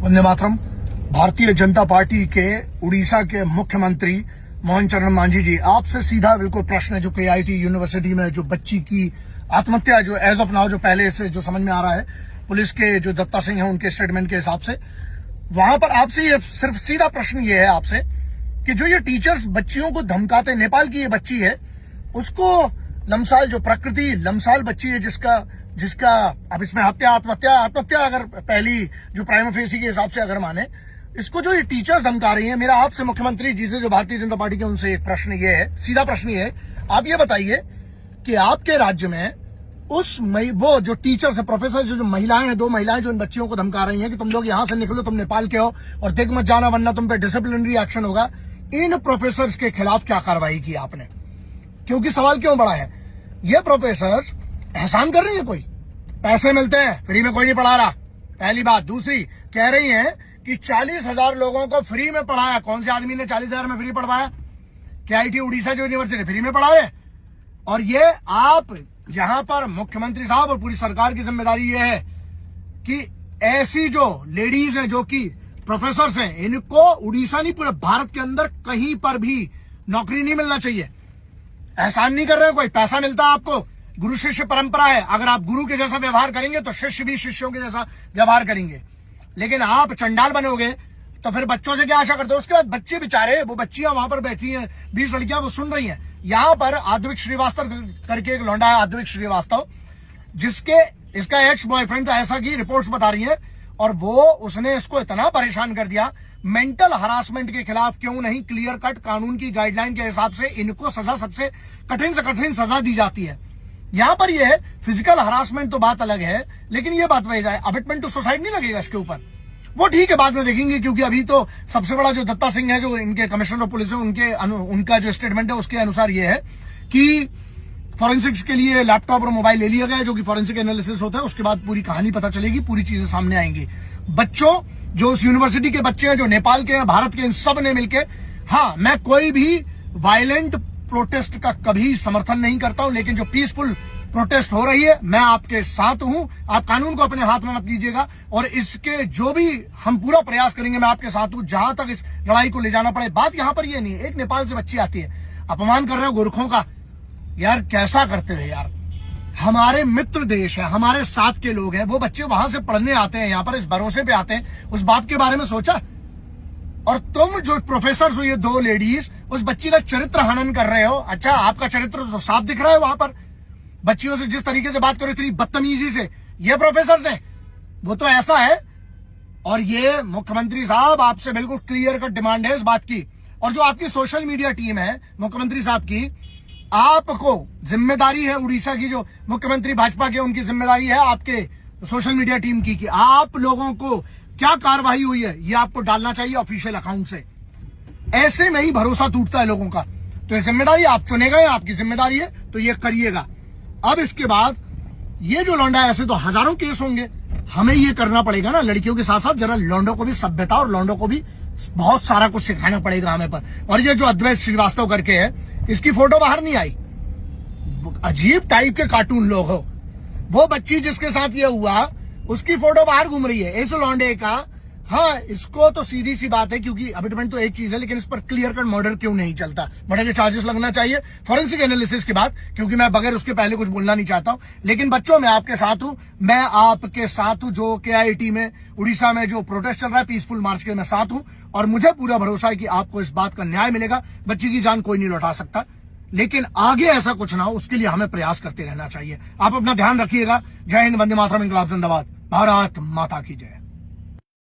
Vande Mataram. Bharatiya Janata party के उड़ीसा के मुख्यमंत्री मोहन चरण मांझी जी, आपसे सीधा बिल्कुल प्रश्न है। जो KIT यूनिवर्सिटी में जो बच्ची की आत्महत्या, जो एज ऑफ नाउ जो पहले से जो समझ में आ रहा है पुलिस के जो दत्ता सिंह है उनके स्टेटमेंट के हिसाब से, वहां पर आपसे ये सिर्फ सीधा प्रश्न ये है आपसे कि जो ये टीचर्स बच्चियों को धमकाते, नेपाल की ये बच्ची है, उसको लमसाल जो प्रकृति लमसाल बच्ची है जिसका अब इसमें आत्महत्या अगर पहली जो प्राइमा फेसी के हिसाब से अगर माने, इसको जो ये टीचर्स धमका रही है, मेरा आपसे मुख्यमंत्री जी से जो भारतीय जनता पार्टी के उनसे एक प्रश्न ये है, सीधा प्रश्न ये है, आप ये बताइए कि आपके राज्य में वो जो टीचर्स है, प्रोफेसर, जो महिलाएं हैं, 2 महिलाएं जो इन बच्चियों को धमका रही हैं कि तुम लोग यहां से निकलो, तुम नेपाल के हो और देख मत जाना वरना तुम पे डिसिप्लिनरी एक्शन होगा, इन प्रोफेसर्स के खिलाफ क्या कार्रवाई की आपने? क्योंकि सवाल क्यों बड़ा है, ये प्रोफेसर्स एहसान कर रही है, कोई पैसे मिलते हैं, फ्री में कोई नहीं पढ़ा रहा, पहली बात। दूसरी, कह रही है कि 40,000 लोगों को फ्री में पढ़ाया। कौन से आदमी ने 40,000 में फ्री पढ़वाया? KIT उड़ीसा जो यूनिवर्सिटी फ्री में पढ़ा रहे। और ये आप यहां पर मुख्यमंत्री साहब और पूरी सरकार की जिम्मेदारी ये है कि ऐसी जो लेडीज हैं, जो कि प्रोफेसर्स हैं, इनको उड़ीसा नहीं पूरे भारत के अंदर कहीं पर भी नौकरी नहीं मिलना चाहिए। एहसान नहीं कर रहे हैं, कोई पैसा मिलता है आपको। गुरु शिष्य परंपरा है, अगर आप गुरु के जैसा व्यवहार करेंगे तो शिष्य भी शिष्यों के जैसा व्यवहार करेंगे। लेकिन आप चंडाल बनोगे तो फिर बच्चों से क्या आशा करते हो? उसके बाद बच्चे बेचारे, वो बच्चियां वहां पर बैठी हैं, 20 लड़कियां, वो सुन रही हैं। यहां पर आद्विक श्रीवास्तव करके एक लौंडा है, आद्विक श्रीवास्तव, इसका एक्स बॉयफ्रेंड था, ऐसा की रिपोर्ट्स बता रही है। और उसने इसको इतना परेशान कर दिया, मेंटल हरासमेंट के खिलाफ क्यों नहीं क्लियर कट कानून की गाइडलाइन के हिसाब से इनको सजा, सबसे कठिन से कठिन सजा दी जाती है। यहां पर यह है फिजिकल हरासमेंट तो बात अलग है, लेकिन यह बात वही जाए, अबिटमेंट टू सुसाइड नहीं लगेगा इसके ऊपर, वो ठीक है, बाद में देखेंगे। क्योंकि अभी तो सबसे बड़ा जो दत्ता सिंह है, जो इनके कमिश्नर ऑफ पुलिस है, उनका जो स्टेटमेंट है उसके अनुसार ये है कि फॉरेंसिक्स के लिए लैपटॉप और मोबाइल ले लिया गया है, जो कि फॉरेंसिक एनालिसिस होता है, उसके बाद पूरी कहानी पता चलेगी, पूरी चीजें सामने आएंगी। बच्चों, जो उस यूनिवर्सिटी के बच्चे हैं, जो नेपाल के हैं, भारत के, इन सब ने मिलकर, हाँ, मैं कोई भी वायलेंट प्रोटेस्ट का कभी समर्थन नहीं करता हूं, लेकिन जो पीसफुल प्रोटेस्ट हो रही है, मैं आपके साथ हूं। आप कानून को अपने हाथ में मत लीजिएगा और इसके जो भी हम पूरा प्रयास करेंगे, मैं आपके साथ हूं, जहां तक इस लड़ाई को ले जाना पड़े। बात यहां पर ये नहीं है, एक नेपाल से बच्ची आती है, अपमान कर रहे हो गोरखों का, यार कैसा करते हो यार? हमारे मित्र देश है, हमारे साथ के लोग हैं, वो बच्चे वहां से पढ़ने आते हैं, यहां पर इस भरोसे पे आते हैं, उस बाप के बारे में सोचा? और तुम जो प्रोफेसर हो, ये 2 लेडीज, उस बच्ची का चरित्र हनन कर रहे हो। अच्छा, आपका चरित्र तो साफ दिख रहा है वहां पर, बच्चियों से जिस तरीके से बात करो, इतनी बदतमीजी से, ये प्रोफेसर हैं, वो तो ऐसा है। और ये मुख्यमंत्री साहब, आपसे बिल्कुल क्लियर कट डिमांड है इस बात की। और जो आपकी सोशल मीडिया टीम है मुख्यमंत्री साहब की, आपको जिम्मेदारी है, उड़ीसा की जो मुख्यमंत्री भाजपा के, उनकी जिम्मेदारी है आपके सोशल मीडिया टीम की कि आप लोगों को क्या कार्रवाई हुई है ये आपको डालना चाहिए ऑफिशियल अकाउंट से। ऐसे में ही भरोसा टूटता है लोगों का। तो ये जिम्मेदारी आप चुने गए, आपकी जिम्मेदारी है, तो ये करिएगा। अब इसके बाद ये जो लौंडा है, ऐसे तो हजारों केस होंगे, हमें ये करना पड़ेगा ना, लड़कियों के साथ साथ जरा लौंडों को भी सभ्यता और लौंडों को भी बहुत सारा कुछ सिखाना पड़ेगा हमें पर। और ये जो अद्वैत श्रीवास्तव करके है, इसकी फोटो बाहर नहीं आई, अजीब टाइप के कार्टून लोग हो, वो बच्ची जिसके साथ ये हुआ उसकी फोटो बाहर घूम रही है, इस लौंडे का। हाँ, इसको तो सीधी सी बात है, क्योंकि अबिटमेंट तो एक चीज है, लेकिन इस पर क्लियर कट मर्डर क्यों नहीं चलता? मर्डर के चार्जेस लगना चाहिए फॉरेंसिक एनालिसिस के बाद, क्योंकि मैं बगैर उसके पहले कुछ बोलना नहीं चाहता हूं। लेकिन बच्चों, मैं आपके साथ हूं, मैं आपके साथ हूं। जो KIT में उड़ीसा में जो प्रोटेस्ट चल रहा है, पीसफुल मार्च के, मैं साथ हूं। और मुझे पूरा भरोसा है कि आपको इस बात का न्याय मिलेगा। बच्ची की जान कोई नहीं लौटा सकता, लेकिन आगे ऐसा कुछ ना हो, उसके लिए हमें प्रयास करते रहना चाहिए। आप अपना ध्यान रखिएगा। जय हिंद, वंदे मातरम, इंकलाब जिंदाबाद, भारत माता की जय।